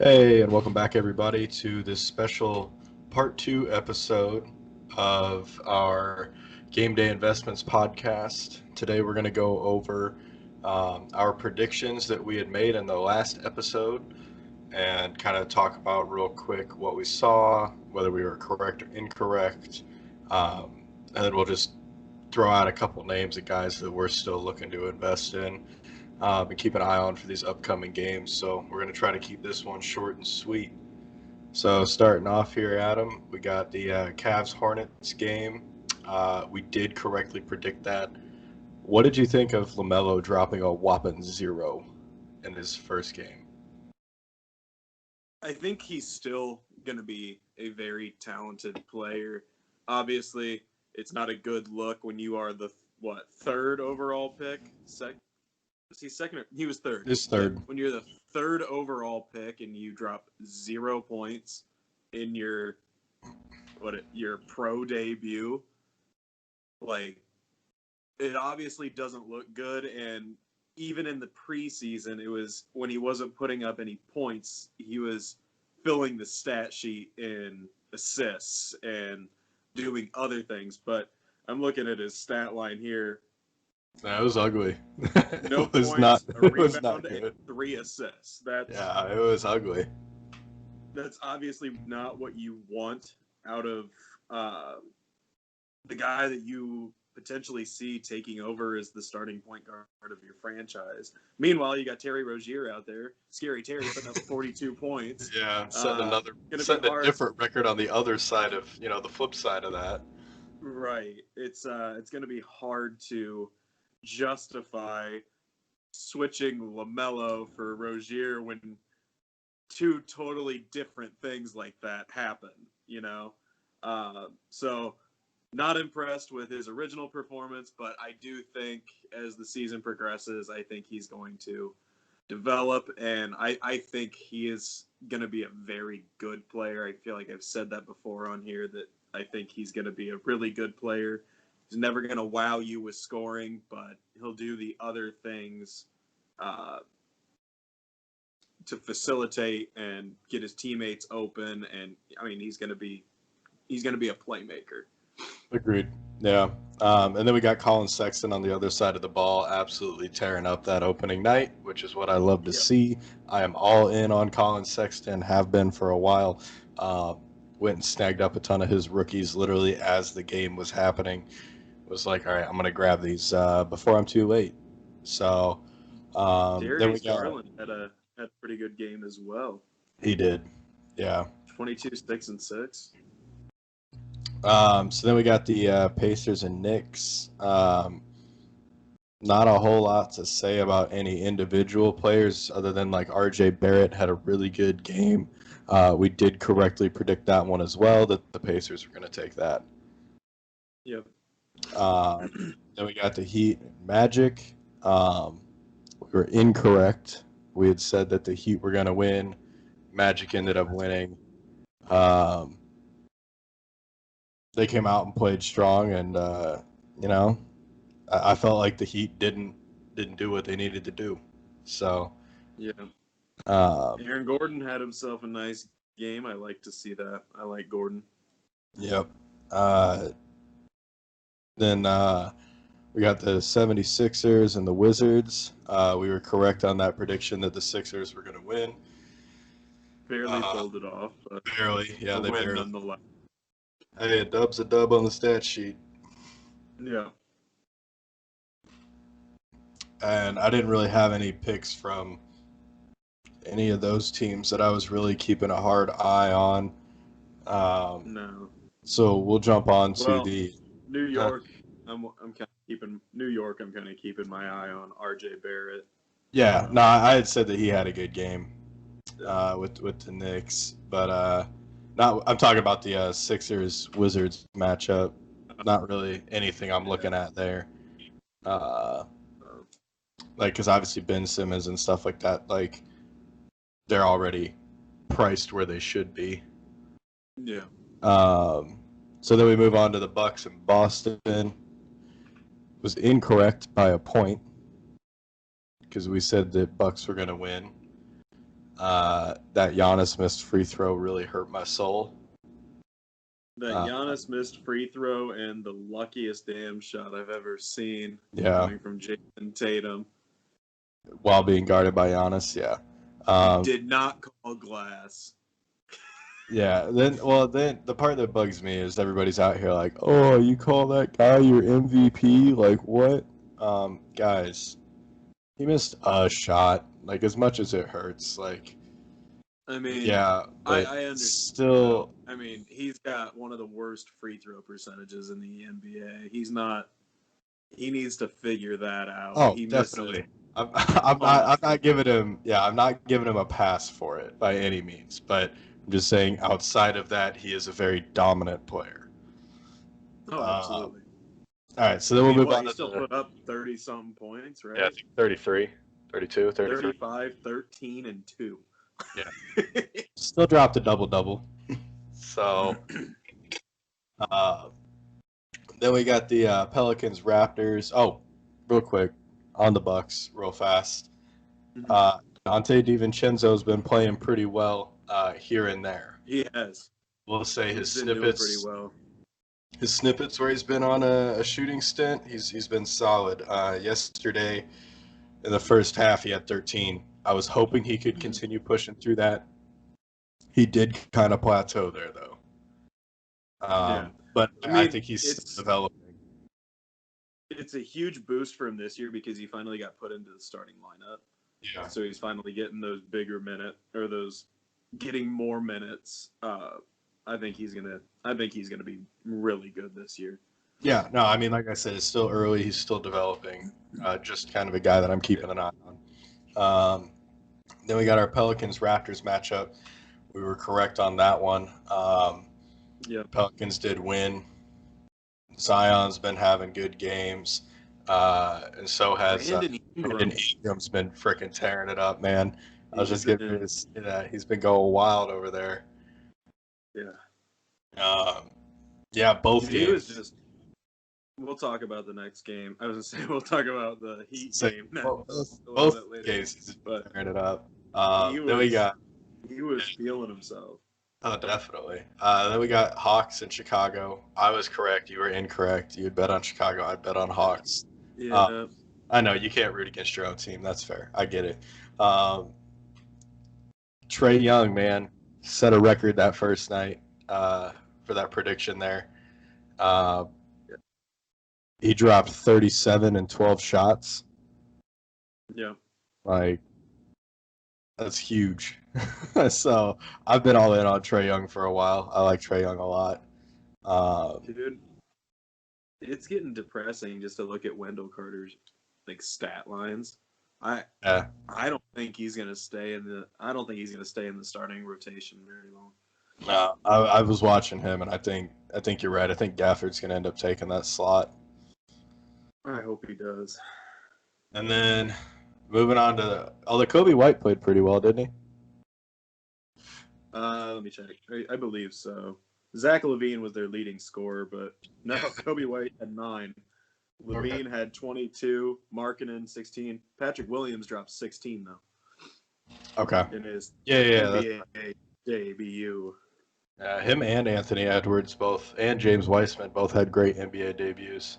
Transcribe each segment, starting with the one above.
Hey, and welcome back, everybody, to this special part two episode of our Game Day Investments podcast. Today, we're going to go over our predictions that we had made in the last episode and kind of talk about real quick what we saw, whether we were correct or incorrect. And then we'll just throw out a couple names of guys that we're still looking to invest in and keep an eye on for these upcoming games. So we're going to try to keep this one short and sweet. So starting off here, Adam, we got the Cavs Hornets game. We did correctly predict that. What did you think of LaMelo dropping a whopping 0 in his first game? I think he's still going to be a very talented player. Obviously, it's not a good look when you are the third overall pick. Was he second? He was third. His third. When you're the third overall pick and you drop 0 points in your pro debut, like it obviously doesn't look good. And even in the preseason, it was when he wasn't putting up any points, he was filling the stat sheet in assists and doing other things. But I'm looking at his stat line here. That was ugly. No it was points, not. a It was rebound, not good. and 3 assists. Yeah, it was ugly. That's obviously not what you want out of the guy that you potentially see taking over as the starting point guard of your franchise. Meanwhile, you got Terry Rozier out there, Scary Terry, putting up 42 points. Yeah, setting a different record on the other side of the flip side of that. Right. It's going to be hard to justify switching LaMelo for Rozier when two totally different things like that happen, So not impressed with his original performance, but I do think as the season progresses, I think he's going to develop, and I think he is going to be a very good player. I feel like I've said that before on here, that I think he's going to be a really good player. He's never going to wow you with scoring, but he'll do the other things to facilitate and get his teammates open. And I mean, he's going to be a playmaker. Agreed. Yeah. And then we got Colin Sexton on the other side of the ball, absolutely tearing up that opening night, which is what I love to see. I am all in on Colin Sexton, have been for a while. Went and snagged up a ton of his rookies literally as the game was happening. Was like, all right, I'm going to grab these before I'm too late. So Darius Garland had a pretty good game as well. He did. Yeah. 22, 6, and 6. So then we got the Pacers and Knicks. Not a whole lot to say about any individual players other than like RJ Barrett had a really good game. We did correctly predict that one as well, that the Pacers were going to take that. Yep. Then we got the Heat and Magic. We were incorrect. We had said that the Heat were going to win. Magic ended up winning. They came out and played strong, and I felt like the Heat didn't do what they needed to do. So yeah, Aaron Gordon had himself a nice game. I like to see that. I like Gordon. Yep. Then we got the 76ers and the Wizards. We were correct on that prediction that the Sixers were going to win. Barely pulled it off. Barely, yeah, they win barely. Nonetheless. Hey, a dub's a dub on the stat sheet. Yeah. And I didn't really have any picks from any of those teams that I was really keeping a hard eye on. No. So we'll jump on to the New York. I'm kind of keeping New York. I'm kind of keeping my eye on RJ Barrett. Yeah, no, I had said that he had a good game with the Knicks, but not. I'm talking about the Sixers Wizards matchup. Not really anything I'm looking at there. Like, because obviously Ben Simmons and stuff like that, like they're already priced where they should be. Yeah. So then we move on to the Bucks in Boston. It was incorrect by a point because we said that Bucks were going to win. That Giannis missed free throw really hurt my soul. That Giannis missed free throw and the luckiest damn shot I've ever seen coming from Jason Tatum. While being guarded by Giannis, yeah. He did not call glass. Yeah, then the part that bugs me is everybody's out here like, oh, you call that guy your MVP? Like what? Guys, he missed a shot. Like as much as it hurts, like I mean, yeah, but I understand. still, I mean, he's got one of the worst free throw percentages in the NBA. He's not. He needs to figure that out. oh, He definitely. misses. I'm not giving him I'm not giving him a pass for it by any means, but I'm just saying outside of that, he is a very dominant player. Oh, absolutely. All right, so then we'll move on He to still put up 30-something points, right? yeah, I think 33, 32, 33. 35, 13, and 2. Yeah. Still dropped a double-double. So, then we got the Pelicans, Raptors. Oh, real quick, on the Bucks, real fast. Dante DiVincenzo's been playing pretty well here and there. He has. We'll say He's been doing pretty well. His snippets where he's been on a shooting stint, he's been solid. Yesterday, in the first half, he had 13. I was hoping he could continue pushing through that. He did kind of plateau there, though. But I think he's still developing. It's a huge boost for him this year because he finally got put into the starting lineup. Yeah. So he's finally getting those bigger getting more minutes. I think he's gonna be really good this year. Yeah, no, I mean, like I said, it's still early. He's still developing. Just kind of a guy that I'm keeping an eye on. Then we got our Pelicans Raptors matchup. We were correct on that one. Pelicans did win. Zion's been having good games, and so has Brandon Ingram's been freaking tearing it up, man. I was just getting ready to say that he's been going wild over there. Yeah, both games. We'll talk about the next game. I was gonna say we'll talk about the Heat game. Both games, he's tearing it up. Then we got. He was feeling himself. Oh, definitely. Then we got Hawks in Chicago. I was correct. You were incorrect. You had bet on Chicago. I bet on Hawks. Yeah. I know you can't root against your own team. That's fair. I get it. Trae Young, man, set a record that first night for that prediction there. He dropped 37 and 12 shots. Yeah. Like, that's huge. So I've been all in on Trae Young for a while. I like Trae Young a lot. Dude, it's getting depressing just to look at Wendell Carter's stat lines. I don't think he's gonna stay in the starting rotation very long. No, I was watching him, and I think you're right. I think Gafford's gonna end up taking that slot. I hope he does. And then moving on to although Kobe White played pretty well, didn't he? Let me check. I believe so. Zach LaVine was their leading scorer, but no, Kobe White had 9. LaVine had 22. Markkanen 16. Patrick Williams dropped 16 though. Okay. In his NBA debut. Him and Anthony Edwards both, and James Wiseman both had great NBA debuts.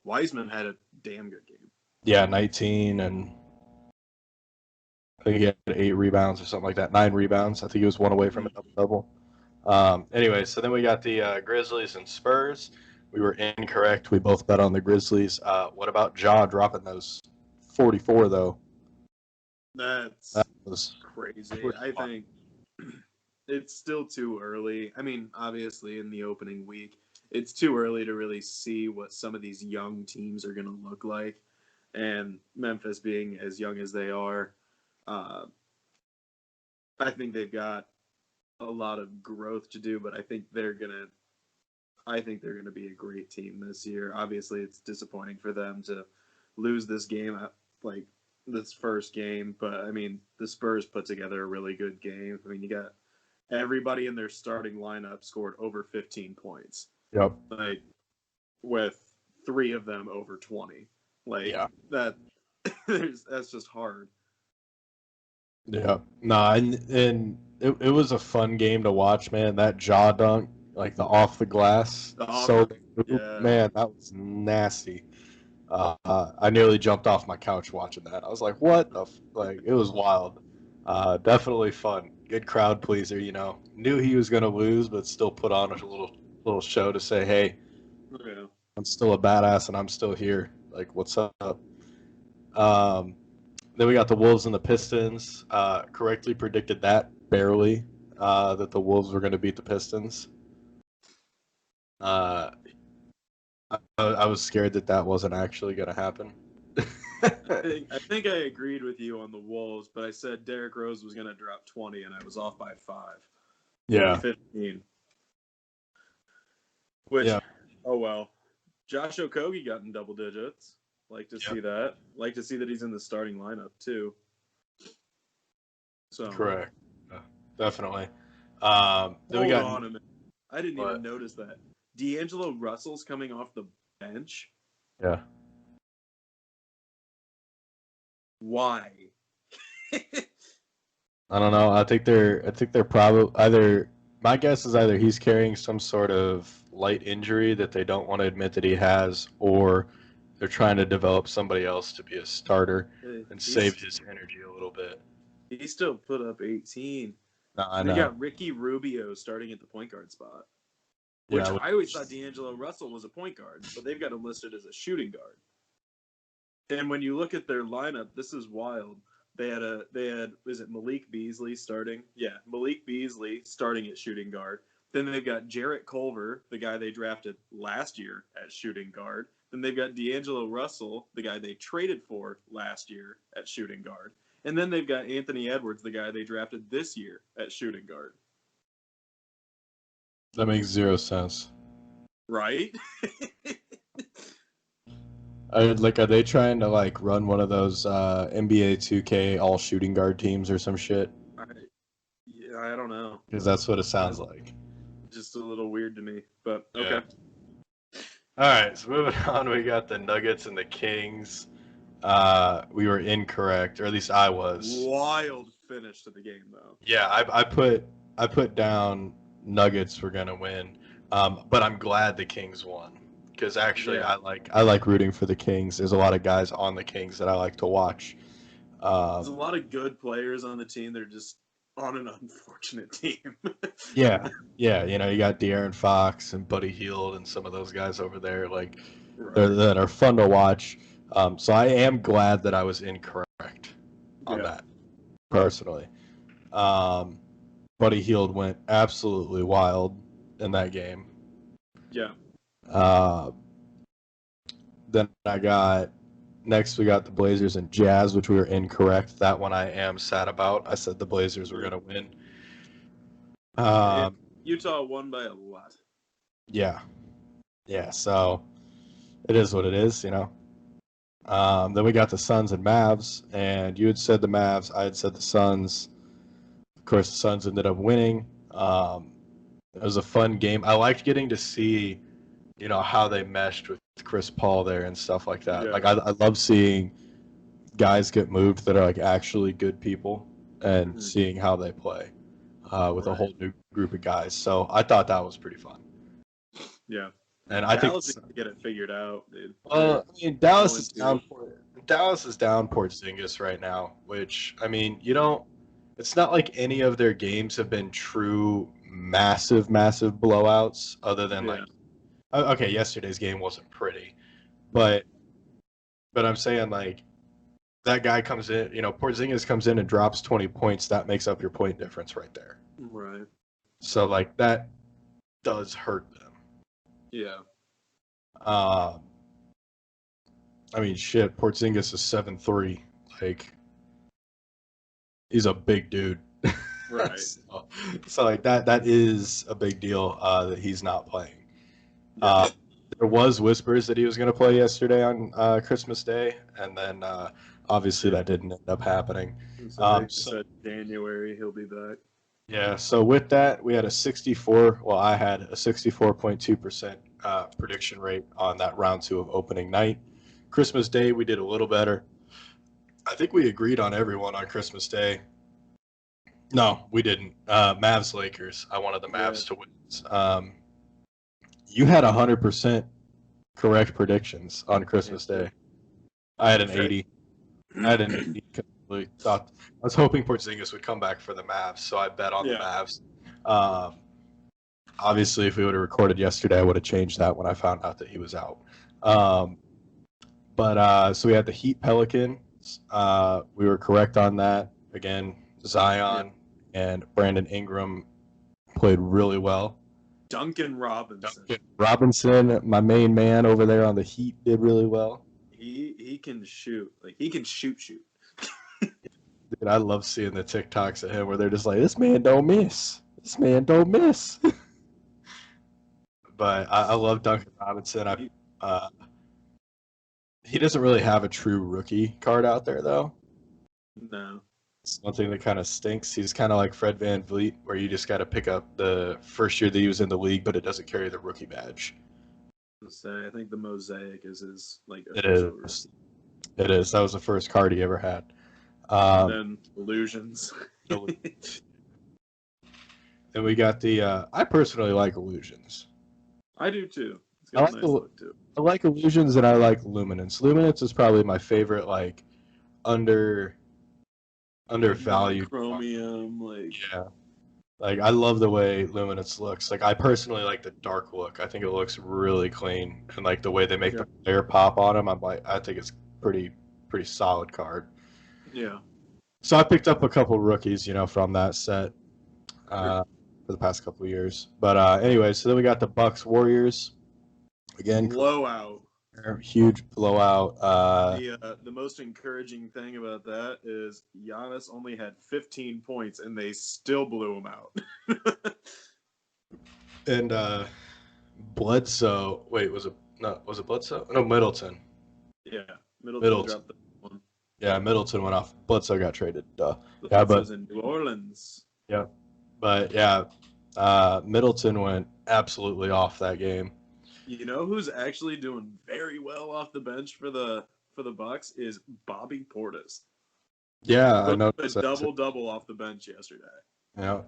Wiseman had a damn good game. Yeah, 19 and I think he had 8 rebounds or something like that. 9 rebounds. I think he was one away from a double. Anyway, so then we got the Grizzlies and Spurs. We were incorrect. We both bet on the Grizzlies. What about Ja dropping those 44 though? That was crazy. I think it's still too early. I mean, obviously in the opening week, it's too early to really see what some of these young teams are going to look like. And Memphis being as young as they are, I think they've got a lot of growth to do, but I think they're gonna be a great team this year. Obviously, it's disappointing for them to lose this game, this first game, but I mean, the Spurs put together a really good game. I mean, you got everybody in their starting lineup scored over 15 points. Yep. With 3 of them over 20. That's just hard. Yeah. Nah, and it was a fun game to watch, man. That jaw dunk, like the off the glass, The so offer, yeah. man, that was nasty. I nearly jumped off my couch watching that. I was like, "What the?" Like, it was wild. Definitely fun. Good crowd pleaser, you know. Knew he was gonna lose, but still put on a little show to say, "Hey, Yeah. I'm still a badass and I'm still here. Like, what's up?" Um, then we got the Wolves and the Pistons. Correctly predicted that barely that the Wolves were going to beat the Pistons. Uh, I was scared that that wasn't actually going to happen. I think I agreed with you on the Wolves, but I said Derrick Rose was going to drop 20, and I was off by 5 or Yeah, 15. Which, yeah, oh well. Josh Okogie got in double digits. Like to yeah. see that. Like to see that he's in the starting lineup too. So Correct. Definitely. Then we hold got on a minute. I didn't even what? notice that. D'Angelo Russell's coming off the bench. Yeah, Why? I don't know. I think they're probably either. My guess is either he's carrying some sort of light injury that they don't want to admit that he has, or they're trying to develop somebody else to be a starter and save he's his energy a little bit. he still put up 18. No, I And they know. got Ricky Rubio starting at the point guard spot. Which Yeah, I always thought D'Angelo Russell was a point guard, but they've got him listed as a shooting guard. And when you look at their lineup, this is wild. They had is it Malik Beasley starting? Yeah, Malik Beasley starting at shooting guard. Then they've got Jarrett Culver, the guy they drafted last year at shooting guard. Then they've got D'Angelo Russell, the guy they traded for last year at shooting guard. And then they've got Anthony Edwards, the guy they drafted this year at shooting guard. that makes zero sense. Right? Are they trying to like run one of those NBA 2K all shooting guard teams or some shit? I, yeah, I don't know. Because that's what it sounds That's like. just a little weird to me, but Yeah. okay. All right, so moving on, we got the Nuggets and the Kings. We were incorrect, or at least I was. Wild finish to the game, though. Yeah, I put down Nuggets were gonna win, but I'm glad the Kings won because actually Yeah. I like rooting for the Kings. There's a lot of guys on the Kings that I like to watch. There's a Um, lot of good players on the team. They're just on an unfortunate team. yeah, yeah, you know you got De'Aaron Fox and Buddy Hield and some of those guys over there like Right. that are fun to watch. So I am glad that I was incorrect on Yeah. that personally. Um, Buddy Hield went absolutely wild in that game. Yeah. Uh, then next we got the Blazers and Jazz, which we were incorrect. That one I am sad about. I said the Blazers were Yeah. going to win. Yeah. Um, Utah won by a lot. yeah, yeah. So it is what it is, you know. Then we got the Suns and Mavs, and you had said the Mavs. I had said the Suns. Of course, the Suns ended up winning. It was a fun game. I liked getting to see, you know, how they meshed with Chris Paul there and stuff like that. Yeah. Like I love seeing guys get moved that are like actually good people and Mhm. seeing how they play with a Right. whole new group of guys. So I thought that was pretty fun. Yeah. And I think, Dallas needs to get it figured out, dude. They're well, I mean, Dallas 0 is down. 2. Dallas is down Porzingis right now, which I mean, you don't. It's not like any of their games have been true massive blowouts, other than like, Yeah. okay, yesterday's game wasn't pretty, but I'm saying like that guy comes in, you know, Porzingis comes in and drops 20 points, that makes up your point difference right there. Right. So like that does hurt them. Yeah. Uh, I mean, shit, Porzingis is 7'3", like he's a big dude. Right. so like that is a big deal that he's not playing. Yeah. Uh, there was whispers that he was going to play yesterday on Christmas Day, and then obviously that didn't end up happening. And so they So said January he'll be back. yeah, so with that, we had a 64. Well, I had a 64.2% prediction rate on that round two of opening night. Christmas Day, we did a little better. I think we agreed on everyone on Christmas Day. No, we didn't. Mavs Lakers. I wanted the Yeah. Mavs to win. You had 100% correct predictions on Christmas Day. I had an Okay. 80. I had an 80. Really thought I was hoping Porzingis would come back for the Mavs, so I bet on the Yeah. Mavs. Obviously, if we would have recorded yesterday, I would have changed that when I found out that he was out. So we had the Heat Pelicans. We were correct on that. Again, Yeah. Zion and Brandon Ingram played really well. Duncan Robinson. Duncan Robinson, my main man over there on the Heat, did really well. He can shoot. Like he can shoot. Dude, I love seeing the TikToks of him where they're just like, "This man don't miss. This man don't miss." But I love Duncan Robinson. Uh, he doesn't really have a true rookie card out there, though. No. It's one thing that kind of stinks. He's kind of like Fred VanVleet, where you just got to pick up the first year that he was in the league, but it doesn't carry the rookie badge. Say I think the mosaic is his like It official. is. It is. That was the first card he ever had. And then illusions. And we got the. I personally like illusions. I do too. It's I got like a nice look too. I like illusions and I like luminance. Luminance is probably my favorite, like undervalued. Chromium, like Yeah. Like I love the way luminance looks. Like I personally like the dark look. I think it looks really clean, and like the way they make yeah. the player pop on them. I think it's pretty solid card. Yeah. So I picked up a couple rookies, from that set for the past couple of years. But anyway, so then we got the Bucks Warriors again. Blowout. Huge blowout. The most encouraging thing about that is Giannis only had 15 points and they still blew him out. And Bledsoe. Wait, was it Bledsoe? No, Middleton. Yeah, Middleton Middleton. dropped the one. Yeah, Middleton went off. Bledsoe got traded. Duh. Bledsoe's in New Orleans. Yeah, but yeah, Middleton went absolutely off that game. You know who's actually doing very well off the bench for the Bucks is Bobby Portis. Yeah, I Put know. a double off the bench yesterday. Yeah.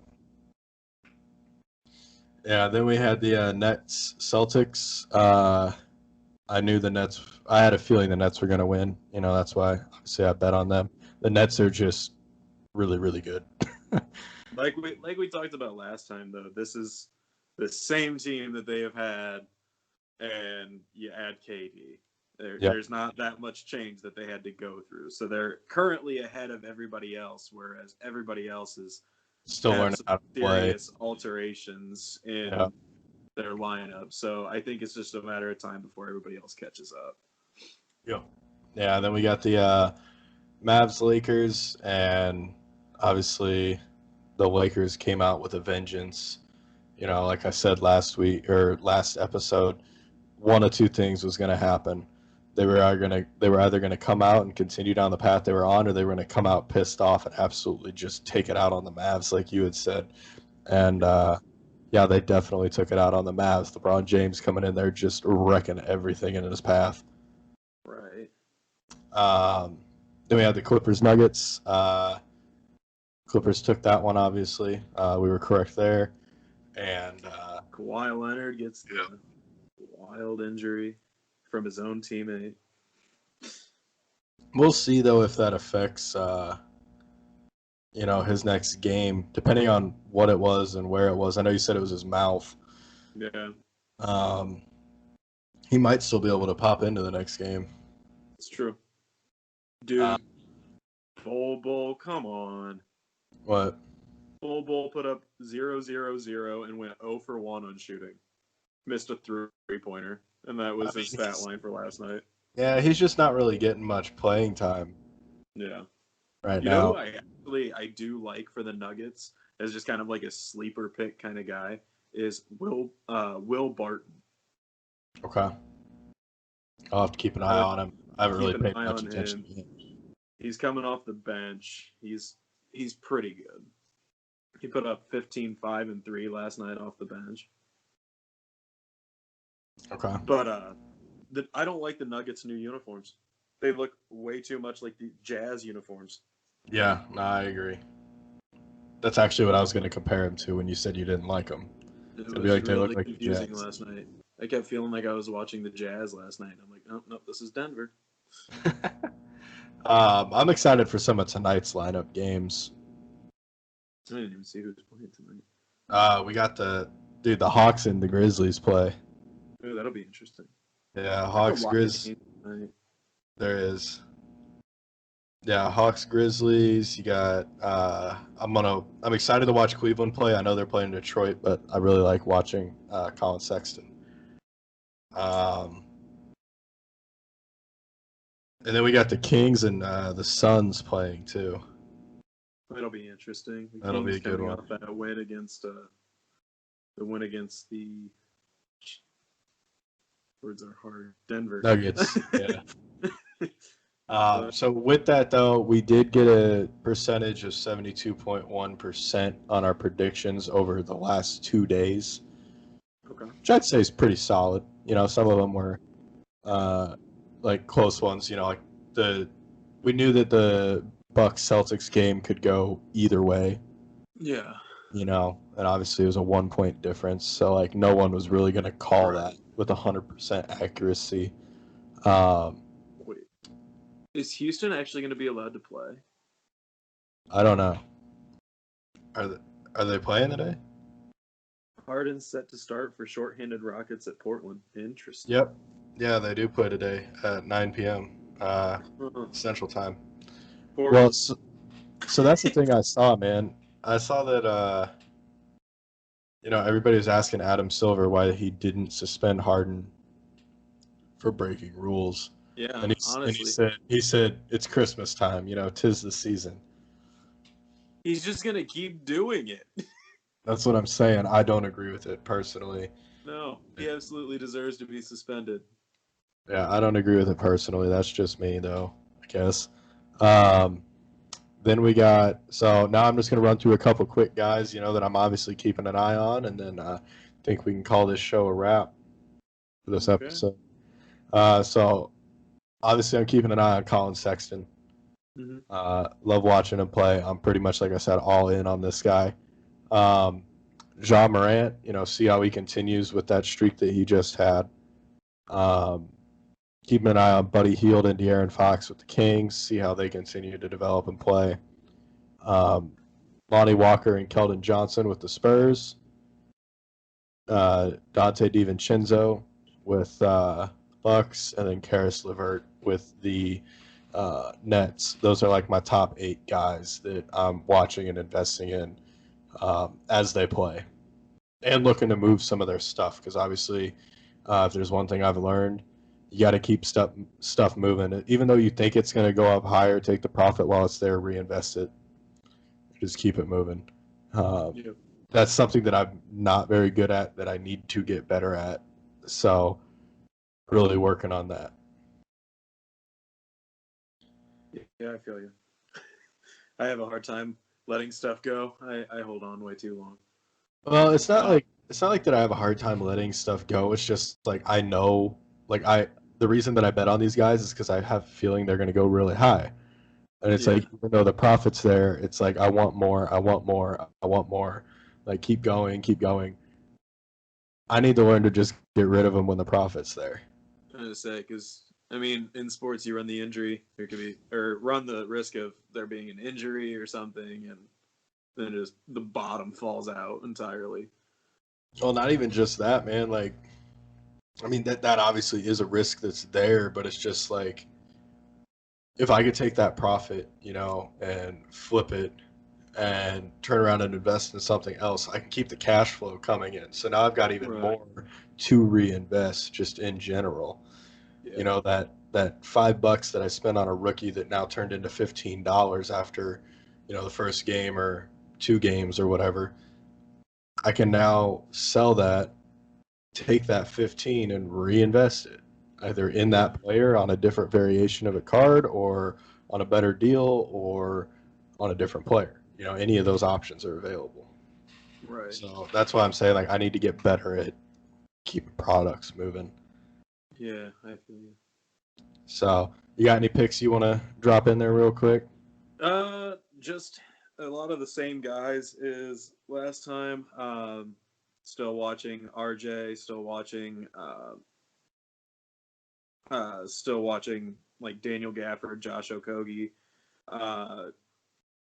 Yeah, then we had the Nets Celtics. I knew the Nets. I had a feeling the Nets were going to win. That's why obviously I bet on them. The Nets are just really, really good. Like we talked about last time, though, this is the same team that they have had, and you add KD. There's not that much change that they had to go through. So they're currently ahead of everybody else, whereas everybody else is Still learning how to play. Serious alterations in their lineup. So I think it's just a matter of time before everybody else catches up. Yeah. Yeah, then we got the Mavs Lakers, and obviously the Lakers came out with a vengeance. Like I said last episode, one of two things was going to happen. They were either going to come out and continue down the path they were on, or they were going to come out pissed off and absolutely just take it out on the Mavs, like you had said. And they definitely took it out on the Mavs. LeBron James coming in there just wrecking everything in his path. Right. Then we had the Clippers Nuggets. Clippers took that one, obviously. We were correct there. And Kawhi Leonard gets the wild injury from his own teammate. We'll see, though, if that affects his next game, depending on what it was and where it was. I know you said it was his mouth. Yeah. He might still be able to pop into the next game. It's true. Dude, Bull, come on. What? Bull put up 0-0-0 and went 0 for 1 on shooting. Missed a three-pointer, and that was his stat line for last night. Yeah, he's just not really getting much playing time. Yeah. Right you now. know who I do like for the Nuggets as just kind of like a sleeper pick kind of guy is Will Barton. Okay. I'll have to keep an eye on him. I haven't really paid much attention to him. He's coming off the bench. He's pretty good. He put up 15, 5, and 3 last night off the bench. Okay. But I don't like the Nuggets' new uniforms. They look way too much like the Jazz uniforms. Yeah, no, I agree. That's actually what I was going to compare him to when you said you didn't like him. It It'd be was like they look really like the confusing Jets. last night. I kept feeling like I was watching the Jazz last night. I'm like, oh no, this is Denver. I'm excited for some of tonight's lineup games. I didn't even see who's playing tonight. We got the Hawks and the Grizzlies play. Ooh, that'll be interesting. Yeah, I could Hawks watch a Grizz. game tonight. There is. Yeah, Hawks Grizzlies. You got. I'm excited to watch Cleveland play. I know they're playing Detroit, but I really like watching Colin Sexton. Um, and then we got the Kings and the Suns playing too. That'll be interesting. The That'll be Kings a good coming one. off that win against the words are hard. Denver Nuggets. Yeah. So with that though, we did get a percentage of 72.1% on our predictions over the last 2 days, Okay. which I'd say is pretty solid. You know, some of them were like close ones. You know, like we knew that the Bucks Celtics game could go either way. Yeah. You know, and obviously it was a 1 point difference, so like no one was really going to call Right. that with 100% accuracy. Um, Wait. Is Houston actually going to be allowed to play? I don't know. Are they, are they playing today? Harden's set to start for shorthanded Rockets at Portland. Interesting. Yep. Yeah, they do play today at 9 p.m. Central Time. Well, Portland. so that's the thing I saw, man. I saw that everybody was asking Adam Silver why he didn't suspend Harden for breaking rules, Yeah, and he honestly. said it's Christmas time. You know, 'tis the season. He's just going to keep doing it. That's what I'm saying. I don't agree with it personally. No, he absolutely deserves to be suspended. Yeah, I don't agree with it personally. That's just me, though, I guess. Um, then we got, so now I'm just going to run through a couple quick guys, that I'm obviously keeping an eye on, and then I think we can call this show a wrap for this Okay. episode. So obviously I'm keeping an eye on Colin Sexton. Mm-hmm. Love watching him play. I'm pretty much, like I said, all in on this guy. Ja Morant, see how he continues with that streak that he just had. Keeping an eye on Buddy Hield and De'Aaron Fox with the Kings, see how they continue to develop and play. Lonnie Walker and Keldon Johnson with the Spurs. Dante DiVincenzo with Bucks, and then Karis LeVert with the Nets. Those are like my top 8 guys that I'm watching and investing in as they play, and looking to move some of their stuff, because obviously, if there's one thing I've learned, you got to keep stuff moving. Even though you think it's going to go up higher, take the profit while it's there, reinvest it, just keep it moving. Yep. That's something that I'm not very good at, that I need to get better at. So, really working on that. Yeah, I feel you. I have a hard time letting stuff go. I hold on way too long. Well, it's not like that I have a hard time letting stuff go. It's just like I know, like the reason that I bet on these guys is because I have a feeling they're going to go really high. And it's Yeah. like, even though the profit's there, it's like, I want more, I want more, I want more. Like, keep going, keep going. I need to learn to just get rid of them when the profit's there. I was say, because I mean, in sports, you run the injury. There could be, or run the risk of there being an injury or something, and then just the bottom falls out entirely. Well, not even just that, man. Like, I mean, that obviously is a risk that's there, but it's just like, if I could take that profit, and flip it and turn around and invest in something else, I can keep the cash flow coming in. So now I've got even Right. more to reinvest just in general. Yeah. That $5 that I spent on a rookie that now turned into $15 after, the first game or 2 games or whatever. I can now sell that, take that 15 and reinvest it, either in that player on a different variation of a card, or on a better deal, or on a different player. Any of those options are available. Right. So that's why I'm saying, like, I need to get better at keeping products moving. Yeah, I feel you. So you got any picks you want to drop in there real quick? Just a lot of the same guys as last time. Still watching RJ. Still watching like Daniel Gafford, Josh Okogie. Uh,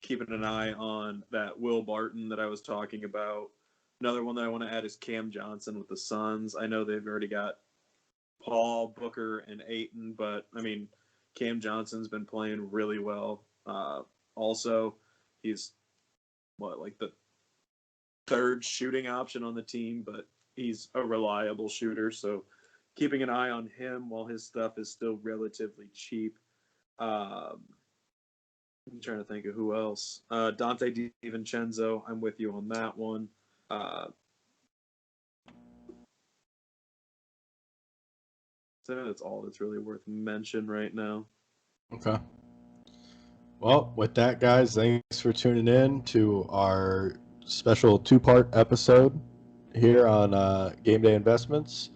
Keeping an eye on that Will Barton that I was talking about. Another one that I want to add is Cam Johnson with the Suns. I know they've already got Paul, Booker, and Ayton, but I mean, Cam Johnson's been playing really well. Also, he's like the third shooting option on the team, but he's a reliable shooter. So keeping an eye on him while his stuff is still relatively cheap. Um, I'm trying to think of who else. Dante DiVincenzo, I'm with you on that one. So that's all that's really worth mention right now. Okay. Well, with that, guys, thanks for tuning in to our special two-part episode here on Game Day Investments.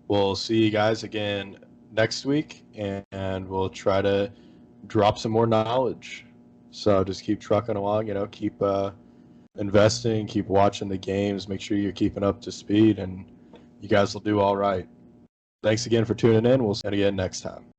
We'll see you guys again next week, and we'll try to drop some more knowledge. So just keep trucking along, keep investing, keep watching the games, make sure you're keeping up to speed, and you guys will do all right. Thanks again for tuning in. We'll see you again next time.